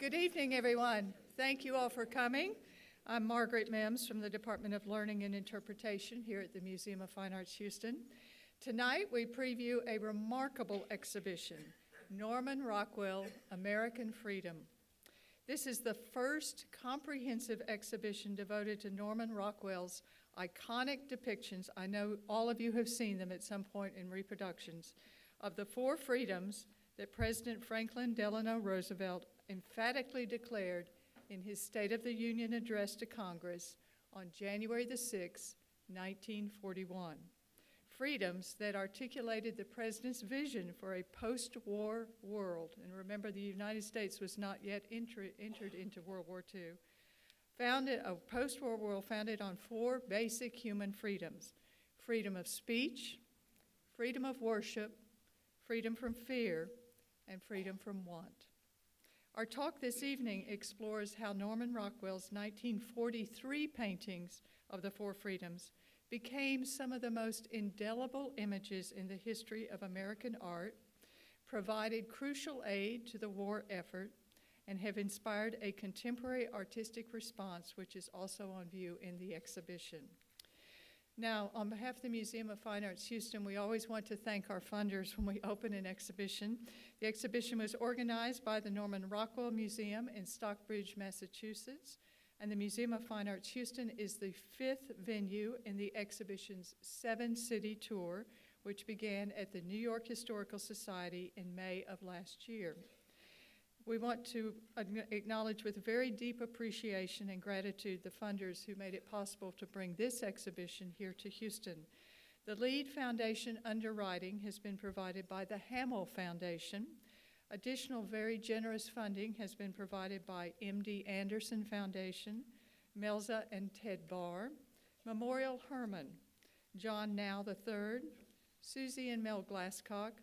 Good evening, everyone. Thank you all for coming. I'm Margaret Mims from the Department of Learning and Interpretation here at the Museum of Fine Arts, Houston. Tonight, we preview a remarkable exhibition, Norman Rockwell, American Freedom. This is the first comprehensive exhibition devoted to Norman Rockwell's iconic depictions. I know all of you have seen them at some point in reproductions of the four freedoms that President Franklin Delano Roosevelt emphatically declared in his State of the Union address to Congress on January the 6th, 1941. Freedoms that articulated the president's vision for a post-war world. And remember, the United States was not yet entered into World War II. A post-war world founded on four basic human freedoms: freedom of speech, freedom of worship, freedom from fear, and freedom from want. Our talk this evening explores how Norman Rockwell's 1943 paintings of the Four Freedoms became some of the most indelible images in the history of American art, provided crucial aid to the war effort, and have inspired a contemporary artistic response, which is also on view in the exhibition. Now, on behalf of the Museum of Fine Arts Houston, we always want to thank our funders when we open an exhibition. The exhibition was organized by the Norman Rockwell Museum in Stockbridge, Massachusetts, and the Museum of Fine Arts Houston is the fifth venue in the exhibition's 7-city tour, which began at the New York Historical Society in May of last year. We want to acknowledge with very deep appreciation and gratitude the funders who made it possible to bring this exhibition here to Houston. The lead foundation underwriting has been provided by the Hamill Foundation. Additional very generous funding has been provided by M.D. Anderson Foundation, Melza and Ted Barr, Memorial Herman, John Now III, Susie and Mel Glasscock,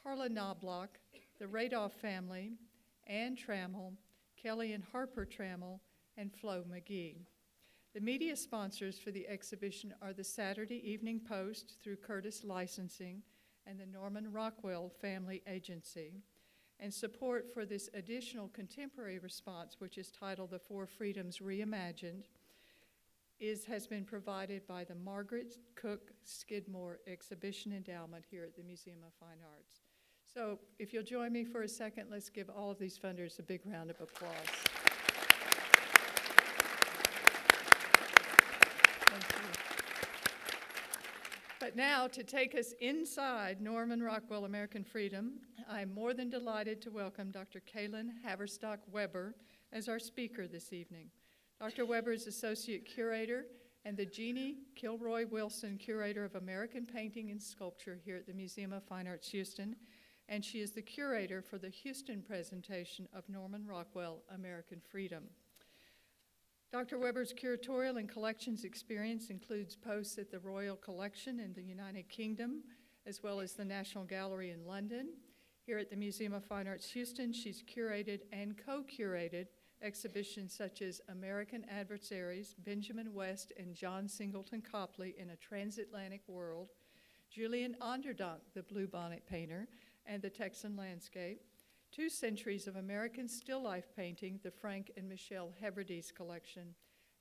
Carla Knobloch, the Radoff family, Ann Trammell, Kelly and Harper Trammell, and Flo McGee. The media sponsors for the exhibition are the Saturday Evening Post through Curtis Licensing and the Norman Rockwell Family Agency. And support for this additional contemporary response, which is titled The Four Freedoms Reimagined, has been provided by the Margaret Cook Skidmore Exhibition Endowment here at the Museum of Fine Arts. So if you'll join me for a second, let's give all of these funders a big round of applause. Thank you. But now, to take us inside Norman Rockwell, American Freedom, I'm more than delighted to welcome Dr. Kaylin Haverstock Weber as our speaker this evening. Dr. Weber is Associate Curator and the Jeannie Kilroy Wilson Curator of American Painting and Sculpture here at the Museum of Fine Arts, Houston, and she is the curator for the Houston presentation of Norman Rockwell, American Freedom. Dr. Weber's curatorial and collections experience includes posts at the Royal Collection in the United Kingdom, as well as the National Gallery in London. Here at the Museum of Fine Arts Houston, she's curated and co-curated exhibitions such as American Adversaries, Benjamin West and John Singleton Copley in a Transatlantic World, Julian Onderdonk, the Bluebonnet Painter, and the Texan Landscape, 2 centuries of American still life painting, the Frank and Michelle Hebrides collection,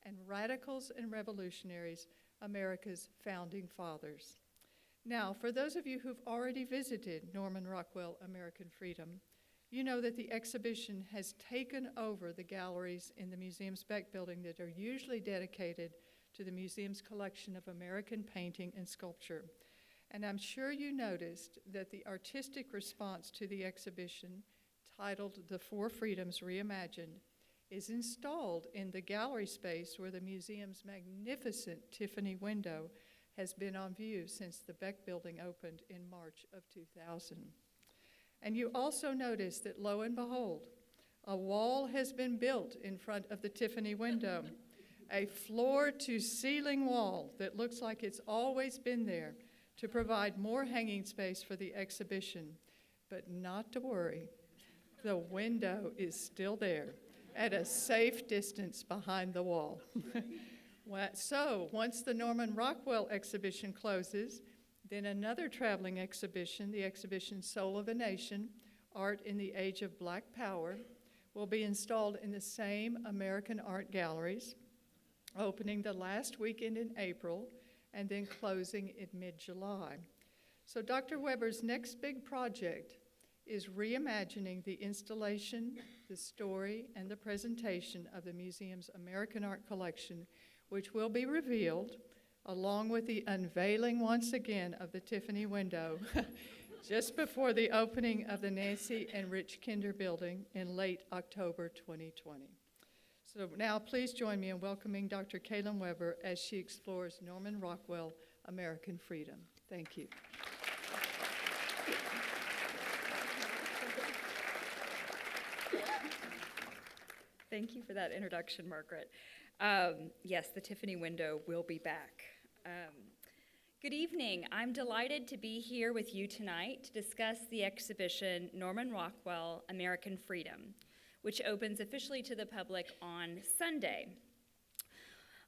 and Radicals and Revolutionaries, America's Founding Fathers. Now, for those of you who've already visited Norman Rockwell, American Freedom, you know that the exhibition has taken over the galleries in the museum's Beck building that are usually dedicated to the museum's collection of American painting and sculpture. And I'm sure you noticed that the artistic response to the exhibition, titled The Four Freedoms Reimagined, is installed in the gallery space where the museum's magnificent Tiffany window has been on view since the Beck building opened in March of 2000. And you also notice that, lo and behold, a wall has been built in front of the Tiffany window, a floor-to-ceiling wall that looks like it's always been there, to provide more hanging space for the exhibition. But not to worry, the window is still there at a safe distance behind the wall. So once the Norman Rockwell exhibition closes, then another traveling exhibition, the exhibition Soul of a Nation, Art in the Age of Black Power, will be installed in the same American art galleries, opening the last weekend in April and then closing in mid-July. So Dr. Weber's next big project is reimagining the installation, the story, and the presentation of the museum's American art collection, which will be revealed along with the unveiling once again of the Tiffany window just before the opening of the Nancy and Rich Kinder building in late October 2020. So now please join me in welcoming Dr. Kaylin Weber as she explores Norman Rockwell, American Freedom. Thank you. Thank you for that introduction, Margaret. Yes, the Tiffany window will be back. Good evening. I'm delighted to be here with you tonight to discuss the exhibition Norman Rockwell, American Freedom, which opens officially to the public on Sunday.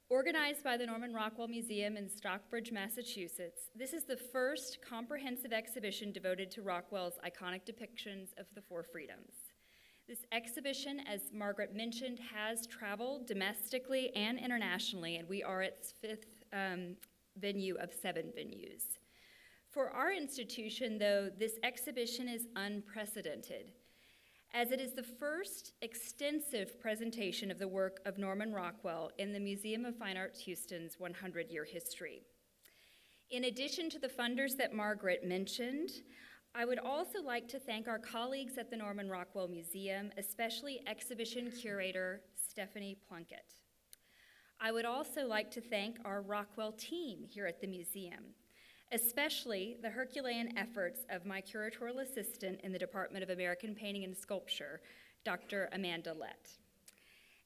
Organized by the Norman Rockwell Museum in Stockbridge, Massachusetts, this is the first comprehensive exhibition devoted to Rockwell's iconic depictions of the four freedoms. This exhibition, as Margaret mentioned, has traveled domestically and internationally, and we are its fifth venue of 7 venues. For our institution, though, this exhibition is unprecedented, as it is the first extensive presentation of the work of Norman Rockwell in the Museum of Fine Arts Houston's 100-year history. In addition to the funders that Margaret mentioned, I would also like to thank our colleagues at the Norman Rockwell Museum, especially exhibition curator Stephanie Plunkett. I would also like to thank our Rockwell team here at the museum, especially the Herculean efforts of my curatorial assistant in the Department of American Painting and Sculpture, Dr. Amanda Lett,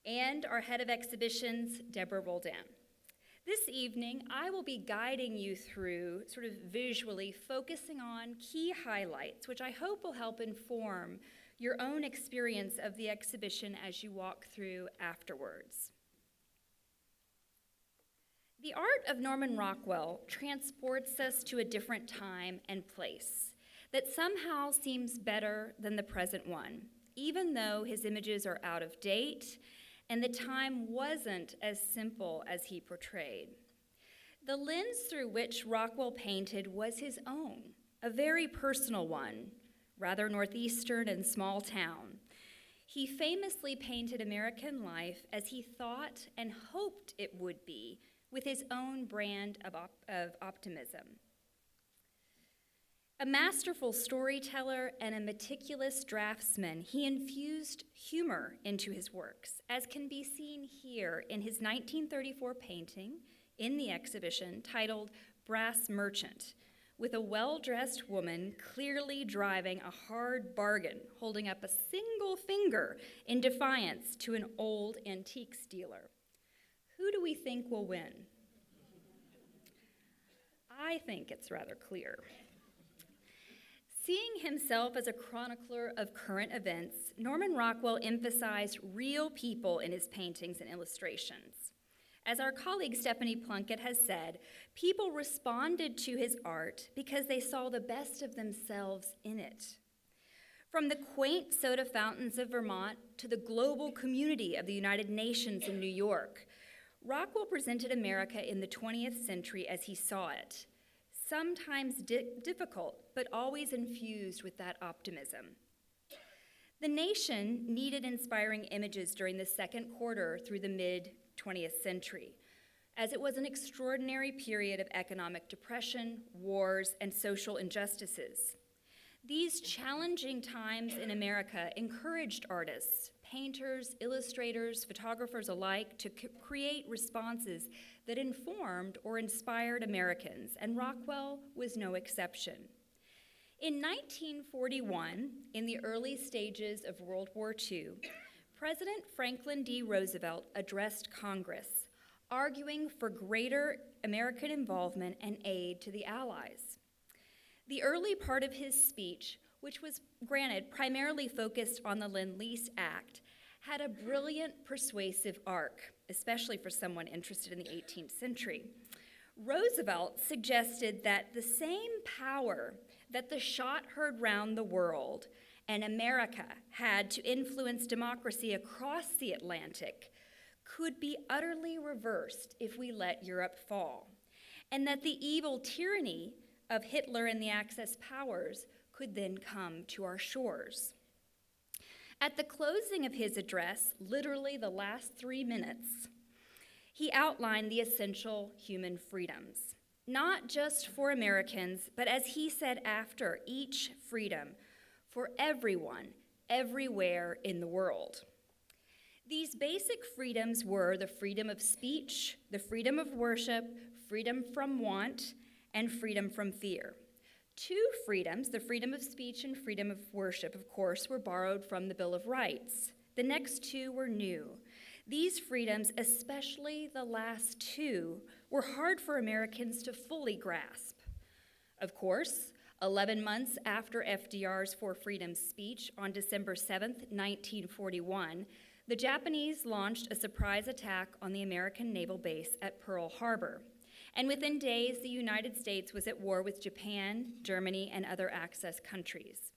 and our head of exhibitions, Deborah Roldan. This evening, I will be guiding you through, sort of visually, focusing on key highlights, which I hope will help inform your own experience of the exhibition as you walk through afterwards. The art of Norman Rockwell transports us to a different time and place that somehow seems better than the present one, even though his images are out of date and the time wasn't as simple as he portrayed. The lens through which Rockwell painted was his own, a very personal one, rather northeastern and small town. He famously painted American life as he thought and hoped it would be, with his own brand of optimism. A masterful storyteller and a meticulous draftsman, he infused humor into his works, as can be seen here in his 1934 painting in the exhibition titled Brass Merchant, with a well-dressed woman clearly driving a hard bargain, holding up a single finger in defiance to an old antiques dealer. Who do we think will win? I think it's rather clear. Seeing himself as a chronicler of current events, Norman Rockwell emphasized real people in his paintings and illustrations. As our colleague Stephanie Plunkett has said, people responded to his art because they saw the best of themselves in it. From the quaint soda fountains of Vermont to the global community of the United Nations in New York, Rockwell presented America in the 20th century as he saw it, sometimes difficult, but always infused with that optimism. The nation needed inspiring images during the second quarter through the mid-20th century, as it was an extraordinary period of economic depression, wars, and social injustices. These challenging times in America encouraged artists, painters, illustrators, photographers alike to create responses that informed or inspired Americans, and Rockwell was no exception. In 1941, in the early stages of World War II, President Franklin D. Roosevelt addressed Congress, arguing for greater American involvement and aid to the Allies. The early part of his speech, which was, granted, primarily focused on the Lend-Lease Act, had a brilliant, persuasive arc, especially for someone interested in the 18th century. Roosevelt suggested that the same power that the shot heard round the world and America had to influence democracy across the Atlantic could be utterly reversed if we let Europe fall, and that the evil tyranny of Hitler and the Axis powers could then come to our shores. At the closing of his address, literally the last 3 minutes, he outlined the essential human freedoms, not just for Americans, but as he said after, each freedom for everyone, everywhere in the world. These basic freedoms were the freedom of speech, the freedom of worship, freedom from want, and freedom from fear. Two freedoms, the freedom of speech and freedom of worship, of course, were borrowed from the Bill of Rights. The next two were new. These freedoms, especially the last two, were hard for Americans to fully grasp. Of course, 11 months after FDR's For Freedom speech on December 7th, 1941, the Japanese launched a surprise attack on the American naval base at Pearl Harbor. And within days, the United States was at war with Japan, Germany, and other Axis countries.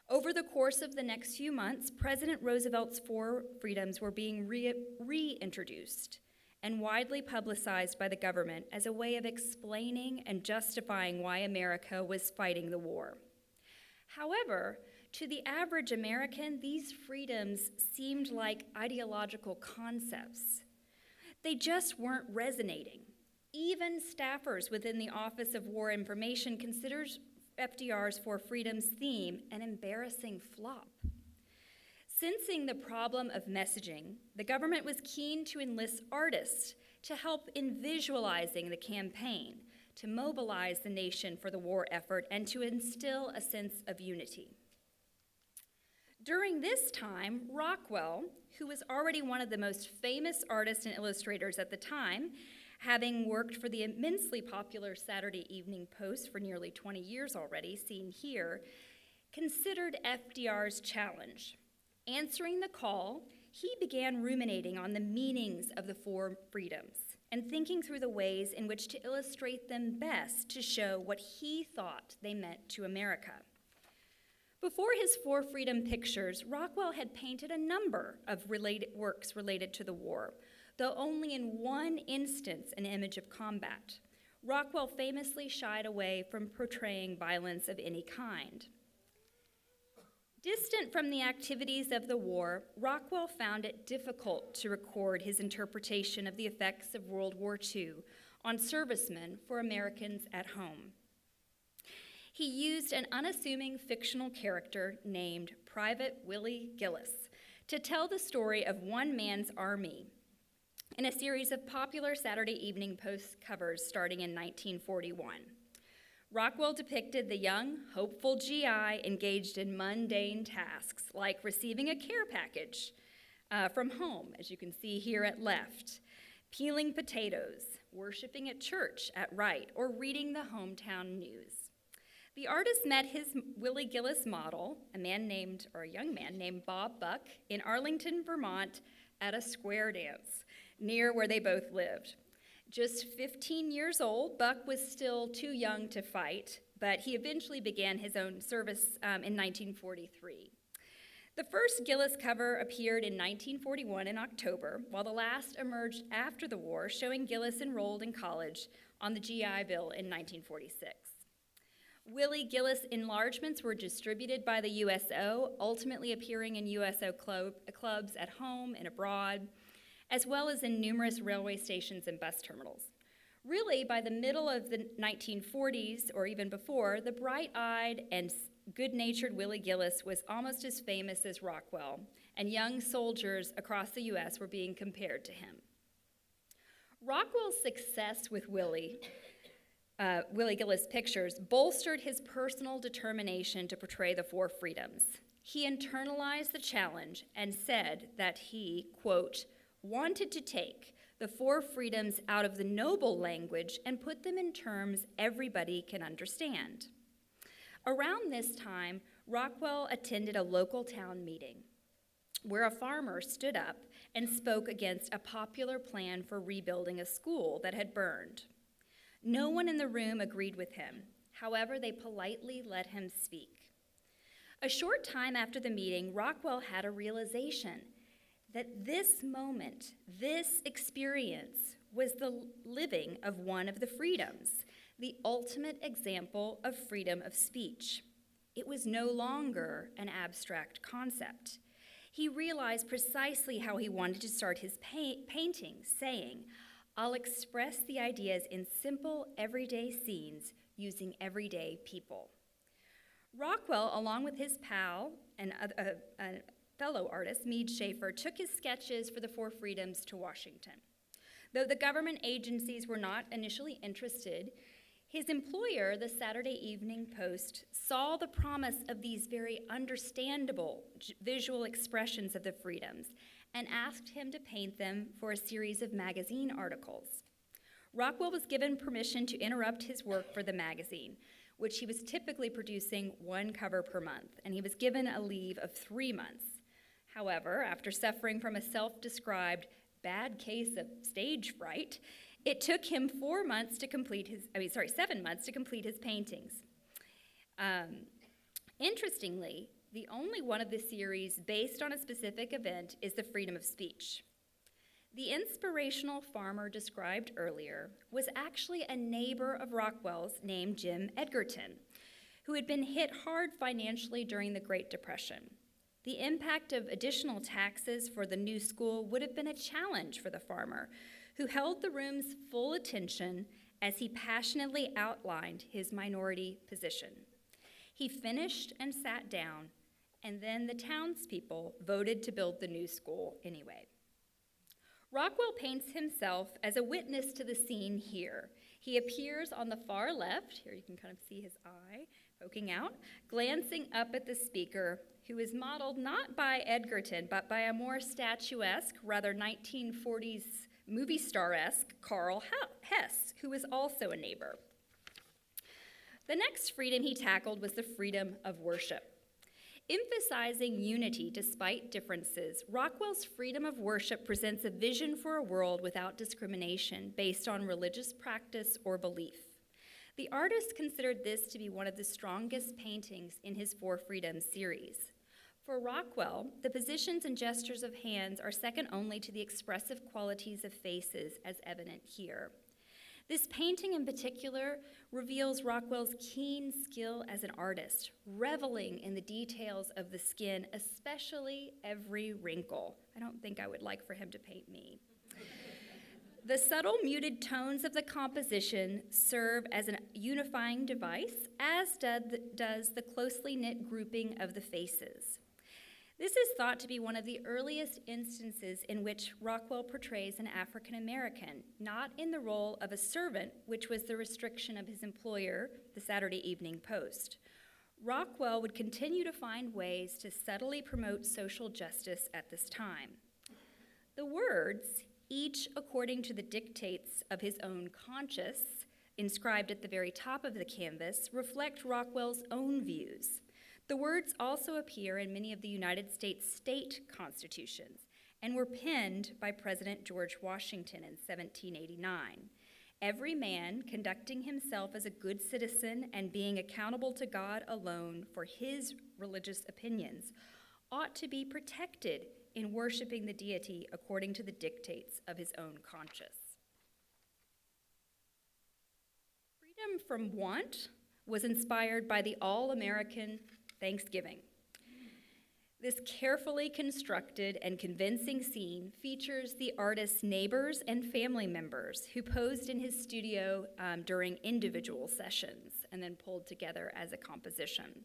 Over the course of the next few months, President Roosevelt's four freedoms were being reintroduced and widely publicized by the government as a way of explaining and justifying why America was fighting the war. However, to the average American, these freedoms seemed like ideological concepts. They just weren't resonating. Even staffers within the Office of War Information considers FDR's For Freedom's theme an embarrassing flop. Sensing the problem of messaging, the government was keen to enlist artists to help in visualizing the campaign, to mobilize the nation for the war effort, and to instill a sense of unity. During this time, Rockwell, who was already one of the most famous artists and illustrators at the time, having worked for the immensely popular Saturday Evening Post for nearly 20 years already, seen here, considered FDR's challenge. Answering the call, he began ruminating on the meanings of the four freedoms and thinking through the ways in which to illustrate them best to show what he thought they meant to America. Before his Four Freedom pictures, Rockwell had painted a number of works related to the war, though only in one instance an image of combat. Rockwell famously shied away from portraying violence of any kind. Distant from the activities of the war, Rockwell found it difficult to record his interpretation of the effects of World War II on servicemen for Americans at home. He used an unassuming fictional character named Private Willie Gillis to tell the story of one man's army in a series of popular Saturday Evening Post covers starting in 1941. Rockwell depicted the young, hopeful GI engaged in mundane tasks like receiving a care package from home, as you can see here at left, peeling potatoes, worshiping at church at right, or reading the hometown news. The artist met his Willie Gillis model, a young man named Bob Buck, in Arlington, Vermont, at a square dance near where they both lived. Just 15 years old, Buck was still too young to fight, but he eventually began his own service in 1943. The first Gillis cover appeared in 1941 in October, while the last emerged after the war, showing Gillis enrolled in college on the GI Bill in 1946. Willie Gillis enlargements were distributed by the USO, ultimately appearing in USO clubs at home and abroad, as well as in numerous railway stations and bus terminals. Really, by the middle of the 1940s, or even before, the bright-eyed and good-natured Willie Gillis was almost as famous as Rockwell, and young soldiers across the U.S. were being compared to him. Rockwell's success with Willie Gillis pictures bolstered his personal determination to portray the four freedoms. He internalized the challenge and said that he, quote, wanted to take the four freedoms out of the noble language and put them in terms everybody can understand. Around this time, Rockwell attended a local town meeting where a farmer stood up and spoke against a popular plan for rebuilding a school that had burned. No one in the room agreed with him. However, they politely let him speak. A short time after the meeting, Rockwell had a realization that this moment, this experience, was the living of one of the freedoms, the ultimate example of freedom of speech. It was no longer an abstract concept. He realized precisely how he wanted to start his painting, saying, "I'll express the ideas in simple, everyday scenes using everyday people." Rockwell, along with his pal and a fellow artist, Meade Schaefer, took his sketches for the Four Freedoms to Washington. Though the government agencies were not initially interested, his employer, the Saturday Evening Post, saw the promise of these very understandable visual expressions of the freedoms and asked him to paint them for a series of magazine articles. Rockwell was given permission to interrupt his work for the magazine, which he was typically producing one cover per month, and he was given a leave of 3 months. However, after suffering from a self-described bad case of stage fright, it took him 7 months to complete his paintings. Interestingly, the only one of the series based on a specific event is the freedom of speech. The inspirational farmer described earlier was actually a neighbor of Rockwell's named Jim Edgerton, who had been hit hard financially during the Great Depression. The impact of additional taxes for the new school would have been a challenge for the farmer, who held the room's full attention as he passionately outlined his minority position. He finished and sat down, and then the townspeople voted to build the new school anyway. Rockwell paints himself as a witness to the scene here. He appears on the far left, here you can kind of see his eye poking out, glancing up at the speaker, who is modeled not by Edgerton, but by a more statuesque, rather 1940s movie star-esque Carl Hess, who is also a neighbor. The next freedom he tackled was the freedom of worship. Emphasizing unity despite differences, Rockwell's freedom of worship presents a vision for a world without discrimination based on religious practice or belief. The artist considered this to be one of the strongest paintings in his Four Freedoms series. For Rockwell, the positions and gestures of hands are second only to the expressive qualities of faces as evident here. This painting in particular reveals Rockwell's keen skill as an artist, reveling in the details of the skin, especially every wrinkle. I don't think I would like for him to paint me. The subtle muted tones of the composition serve as a unifying device, as does the closely knit grouping of the faces. This is thought to be one of the earliest instances in which Rockwell portrays an African American, not in the role of a servant, which was the restriction of his employer, the Saturday Evening Post. Rockwell would continue to find ways to subtly promote social justice at this time. The words, each according to the dictates of his own conscience, inscribed at the very top of the canvas, reflect Rockwell's own views. The words also appear in many of the United States state constitutions and were penned by President George Washington in 1789. Every man conducting himself as a good citizen and being accountable to God alone for his religious opinions ought to be protected in worshiping the deity according to the dictates of his own conscience. Freedom from want was inspired by the all-American Thanksgiving. This carefully constructed and convincing scene features the artist's neighbors and family members who posed in his studio during individual sessions and then pulled together as a composition.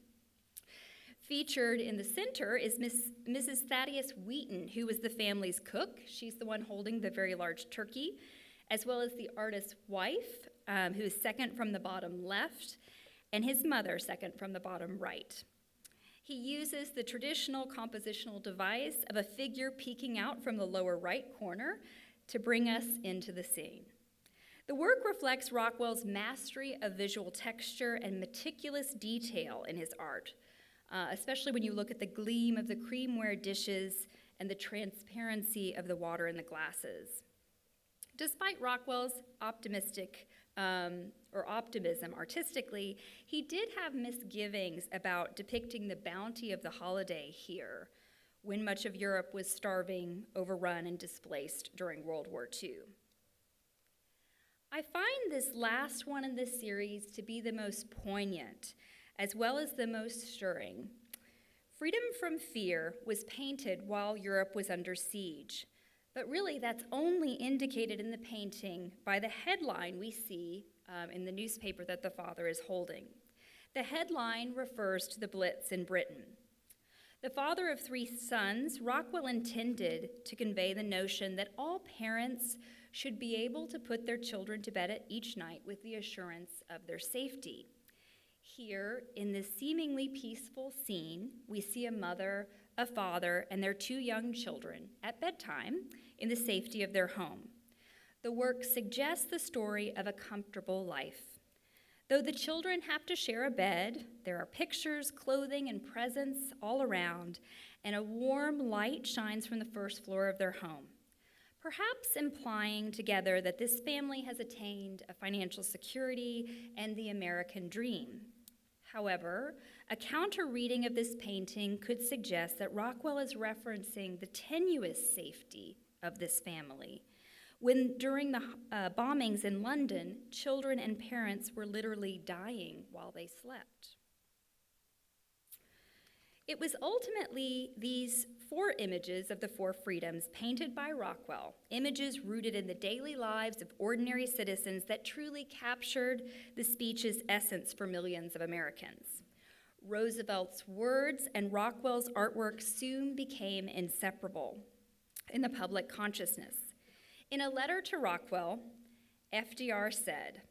Featured in the center is Mrs. Thaddeus Wheaton, who was the family's cook. She's the one holding the very large turkey, as well as the artist's wife, who is second from the bottom left, and his mother, second from the bottom right. He uses the traditional compositional device of a figure peeking out from the lower right corner to bring us into the scene. The work reflects Rockwell's mastery of visual texture and meticulous detail in his art, especially when you look at the gleam of the creamware dishes and the transparency of the water in the glasses. Despite Rockwell's optimistic or optimism artistically, he did have misgivings about depicting the bounty of the holiday here, when much of Europe was starving, overrun, and displaced during World War II. I find this last one in this series to be the most poignant, as well as the most stirring. Freedom from Fear was painted while Europe was under siege, but really that's only indicated in the painting by the headline we see in the newspaper that the father is holding. The headline refers to the Blitz in Britain. The father of 3 sons, Rockwell intended to convey the notion that all parents should be able to put their children to bed each night with the assurance of their safety. Here, in this seemingly peaceful scene, we see a mother, a father, and their 2 young children at bedtime in the safety of their home. The work suggests the story of a comfortable life. Though the children have to share a bed, there are pictures, clothing, and presents all around, and a warm light shines from the first floor of their home, perhaps implying together that this family has attained a financial security and the American dream. However, a counter-reading of this painting could suggest that Rockwell is referencing the tenuous safety of this family, when during the bombings in London, children and parents were literally dying while they slept. It was ultimately these 4 images of the 4 freedoms painted by Rockwell, images rooted in the daily lives of ordinary citizens, that truly captured the speech's essence for millions of Americans. Roosevelt's words and Rockwell's artwork soon became inseparable in the public consciousness. In a letter to Rockwell, FDR said,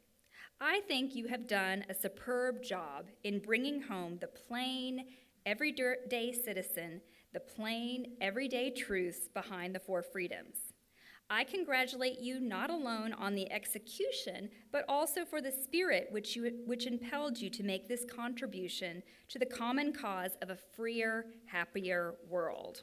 "I think you have done a superb job in bringing home the plain, everyday citizen, the plain, everyday truths behind the 4 freedoms. I congratulate you not alone on the execution, but also for the spirit which impelled you to make this contribution to the common cause of a freer, happier world."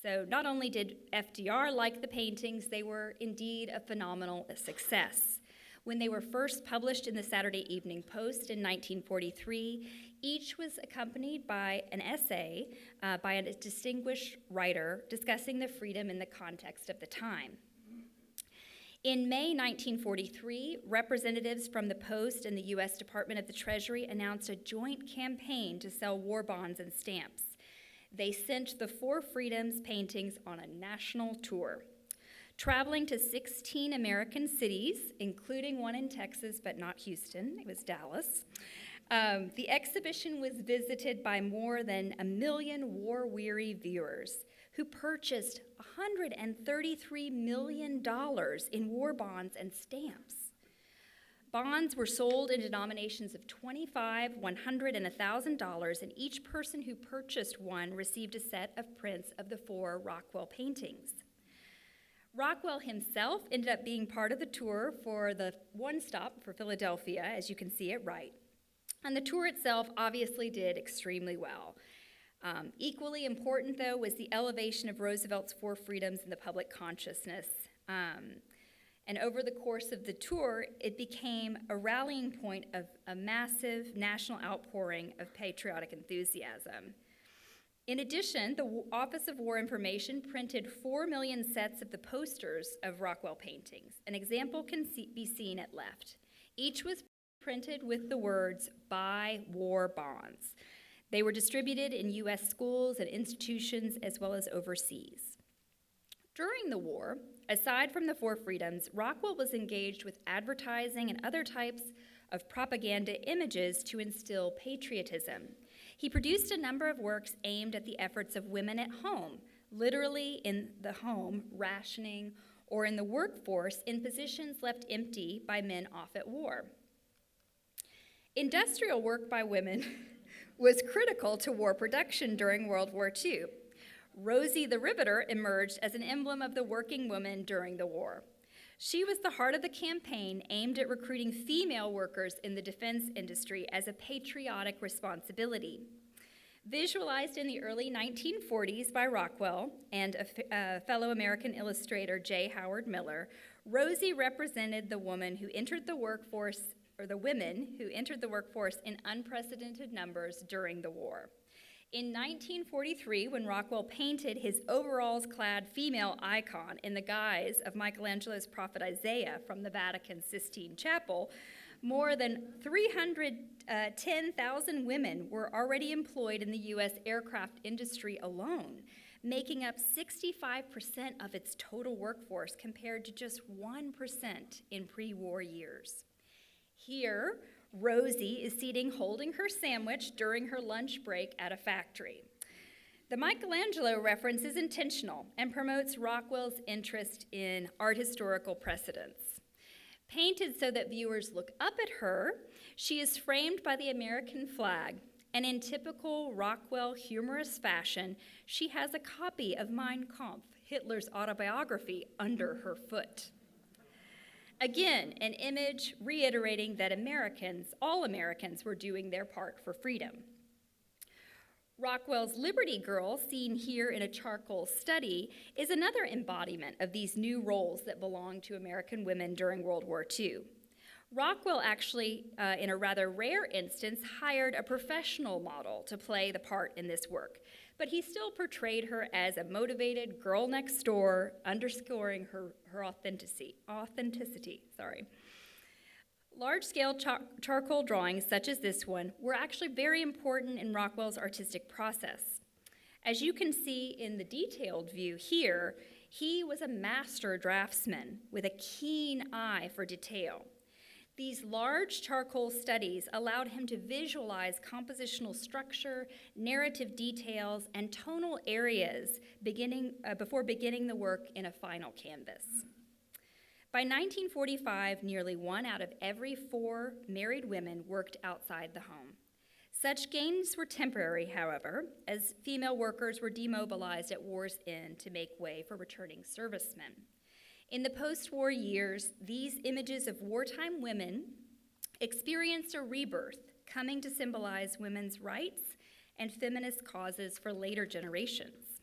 So not only did FDR like the paintings, they were indeed a phenomenal success. When they were first published in the Saturday Evening Post in 1943, each was accompanied by an essay by a distinguished writer discussing the freedom in the context of the time. In May 1943, representatives from the Post and the U.S. Department of the Treasury announced a joint campaign to sell war bonds and stamps. They sent the 4 Freedoms paintings on a national tour, traveling to 16 American cities, including one in Texas, but not Houston. It was Dallas. The exhibition was visited by more than 1 million war-weary viewers who purchased $133 million in war bonds and stamps. Bonds were sold in denominations of $25, $100, and $1,000, and each person who purchased one received a set of prints of the 4 Rockwell paintings. Rockwell himself ended up being part of the tour for the one stop for Philadelphia, as you can see it right. And the tour itself obviously did extremely well. Equally important, though, was the elevation of Roosevelt's 4 freedoms in the public consciousness. And over the course of the tour, it became a rallying point of a massive national outpouring of patriotic enthusiasm. In addition, the Office of War Information printed 4 million sets of the posters of Rockwell paintings. An example can be seen at left. Each was printed with the words, "Buy War Bonds." They were distributed in U.S. schools and institutions as well as overseas. During the war, aside from the 4 freedoms, Rockwell was engaged with advertising and other types of propaganda images to instill patriotism. He produced a number of works aimed at the efforts of women at home, literally in the home, rationing, or in the workforce in positions left empty by men off at war. Industrial work by women was critical to war production during World War II. Rosie the Riveter emerged as an emblem of the working woman during the war. She was the heart of the campaign aimed at recruiting female workers in the defense industry as a patriotic responsibility. Visualized in the early 1940s by Rockwell and a fellow American illustrator, J. Howard Miller, Rosie represented the woman who entered the workforce, or the women who entered the workforce in unprecedented numbers during the war. In 1943, when Rockwell painted his overalls-clad female icon in the guise of Michelangelo's prophet Isaiah from the Vatican Sistine Chapel, more than 310,000 women were already employed in the U.S. aircraft industry alone, making up 65% of its total workforce compared to just 1% in pre-war years. Here, Rosie is sitting holding her sandwich during her lunch break at a factory. The Michelangelo reference is intentional and promotes Rockwell's interest in art historical precedents. Painted so that viewers look up at her, she is framed by the American flag, and in typical Rockwell humorous fashion, she has a copy of Mein Kampf, Hitler's autobiography, under her foot. Again, an image reiterating that all Americans were doing their part for freedom. Rockwell's Liberty Girl, seen here in a charcoal study, is another embodiment of these new roles that belonged to American women during World War II. Rockwell actually, in a rather rare instance, hired a professional model to play the part in this work, but he still portrayed her as a motivated girl next door, underscoring her authenticity. Large-scale charcoal drawings, such as this one, were actually very important in Rockwell's artistic process. As you can see in the detailed view here, he was a master draftsman with a keen eye for detail. These large charcoal studies allowed him to visualize compositional structure, narrative details, and tonal areas before beginning the work in a final canvas. By 1945, nearly 1 out of every 4 married women worked outside the home. Such gains were temporary, however, as female workers were demobilized at war's end to make way for returning servicemen. In the post-war years, these images of wartime women experienced a rebirth, coming to symbolize women's rights and feminist causes for later generations.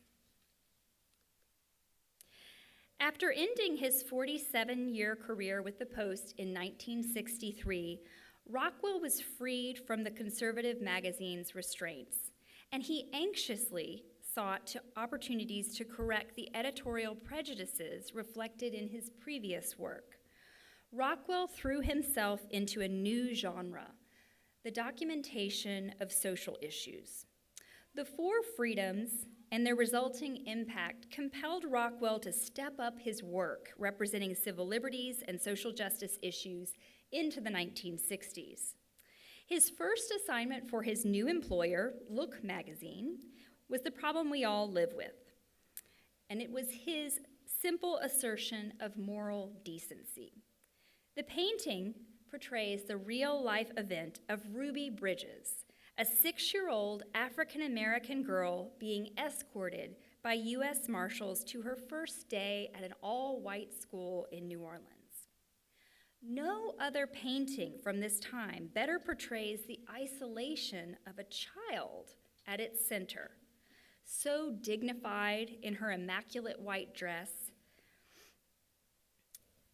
After ending his 47-year career with the Post in 1963, Rockwell was freed from the conservative magazine's restraints, and he anxiously sought opportunities to correct the editorial prejudices reflected in his previous work. Rockwell threw himself into a new genre, the documentation of social issues. The 4 freedoms and their resulting impact compelled Rockwell to step up his work representing civil liberties and social justice issues into the 1960s. His first assignment for his new employer, Look magazine, was the problem we all live with, and it was his simple assertion of moral decency. The painting portrays the real-life event of Ruby Bridges, a 6-year-old African-American girl being escorted by U.S. Marshals to her first day at an all-white school in New Orleans. No other painting from this time better portrays the isolation of a child at its center. So dignified in her immaculate white dress,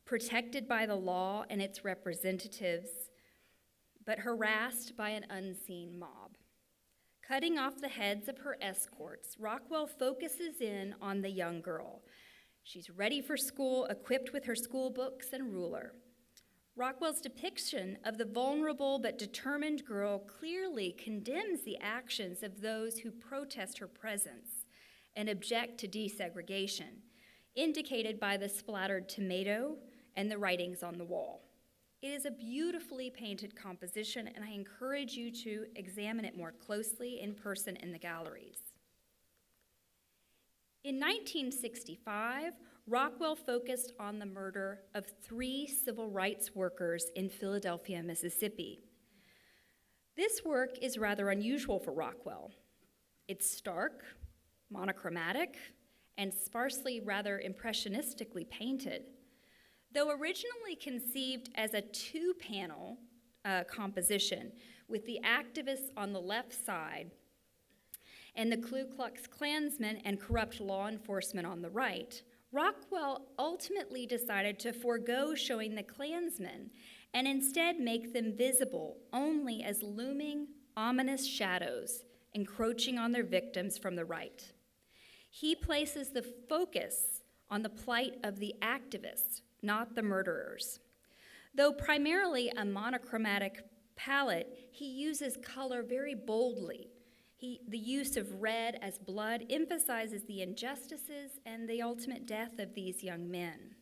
protected by the law and its representatives, but harassed by an unseen mob. Cutting off the heads of her escorts, Rockwell focuses in on the young girl. She's ready for school, equipped with her school books and ruler. Rockwell's depiction of the vulnerable but determined girl clearly condemns the actions of those who protest her presence and object to desegregation, indicated by the splattered tomato and the writings on the wall. It is a beautifully painted composition, and I encourage you to examine it more closely in person in the galleries. In 1965, Rockwell focused on the murder of 3 civil rights workers in Philadelphia, Mississippi. This work is rather unusual for Rockwell. It's stark, monochromatic, and sparsely, rather impressionistically painted. Though originally conceived as a 2-panel composition with the activists on the left side and the Ku Klux Klansmen and corrupt law enforcement on the right, Rockwell ultimately decided to forego showing the Klansmen and instead make them visible only as looming, ominous shadows encroaching on their victims from the right. He places the focus on the plight of the activists, not the murderers. Though primarily a monochromatic palette, he uses color very boldly. The use of red as blood emphasizes the injustices and the ultimate death of these young men.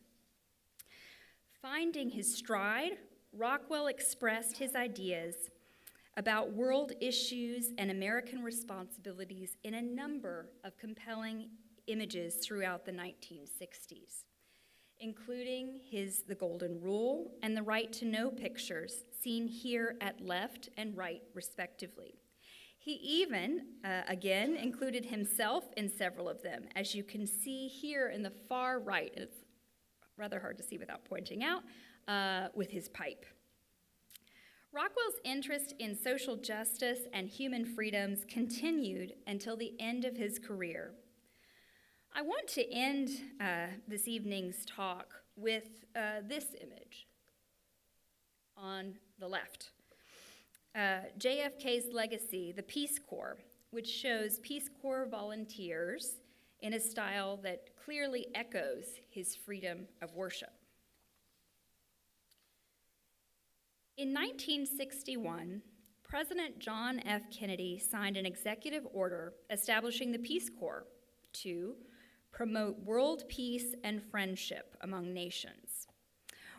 Finding his stride, Rockwell expressed his ideas about world issues and American responsibilities in a number of compelling images throughout the 1960s, including The Golden Rule and the Right to Know pictures, seen here at left and right, respectively. He even, again, included himself in several of them, as you can see here in the far right. It's rather hard to see without pointing out, with his pipe. Rockwell's interest in social justice and human freedoms continued until the end of his career. I want to end this evening's talk with this image on the left. JFK's legacy, the Peace Corps, which shows Peace Corps volunteers in a style that clearly echoes his freedom of worship. In 1961, President John F. Kennedy signed an executive order establishing the Peace Corps to promote world peace and friendship among nations.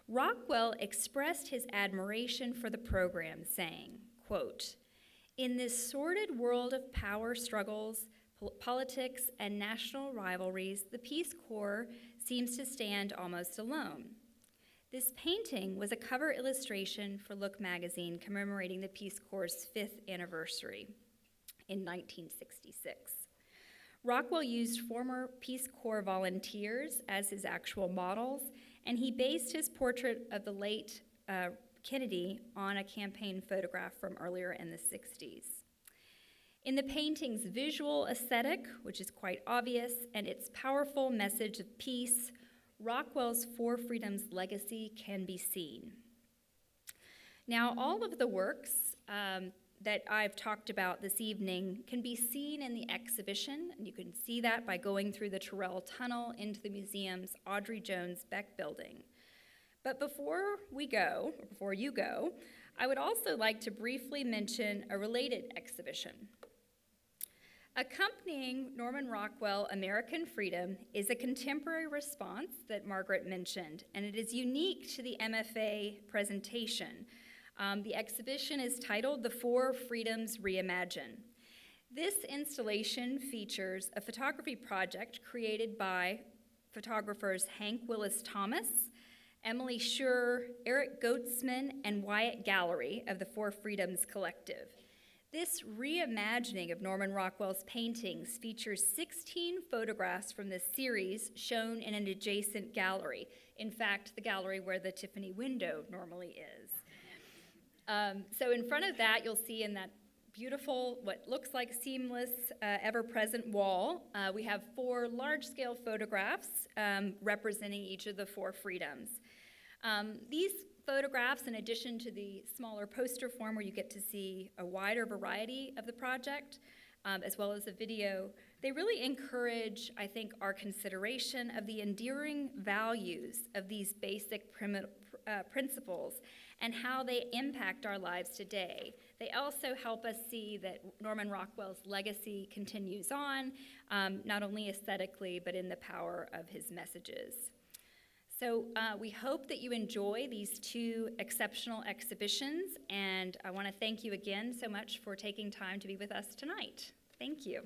Rockwell expressed his admiration for the program, saying, quote, "In this sordid world of power struggles, politics, and national rivalries, the Peace Corps seems to stand almost alone." This painting was a cover illustration for Look magazine commemorating the Peace Corps' 5th anniversary in 1966. Rockwell used former Peace Corps volunteers as his actual models, and he based his portrait of the late Kennedy on a campaign photograph from earlier in the 60s. In the painting's visual aesthetic, which is quite obvious, and its powerful message of peace, Rockwell's Four Freedoms legacy can be seen. Now, all of the works that I've talked about this evening can be seen in the exhibition, and you can see that by going through the Terrell Tunnel into the museum's Audrey Jones Beck building. But before you go, I would also like to briefly mention a related exhibition. Accompanying Norman Rockwell, American Freedom, is a contemporary response that Margaret mentioned, and it is unique to the MFA presentation. The exhibition is titled The Four Freedoms Reimagined. This installation features a photography project created by photographers Hank Willis Thomas, Emily Schur, Eric Goetzman, and Wyatt Gallery of the Four Freedoms Collective. This reimagining of Norman Rockwell's paintings features 16 photographs from this series shown in an adjacent gallery. In fact, the gallery where the Tiffany window normally is. So in front of that, you'll see in that beautiful, what looks like seamless, ever-present wall, we have 4 large-scale photographs representing each of the 4 freedoms. These photographs, in addition to the smaller poster form where you get to see a wider variety of the project, as well as a video, they really encourage, I think, our consideration of the enduring values of these basic principles and how they impact our lives today. They also help us see that Norman Rockwell's legacy continues on, not only aesthetically, but in the power of his messages. So we hope that you enjoy these 2 exceptional exhibitions, and I want to thank you again so much for taking time to be with us tonight. Thank you.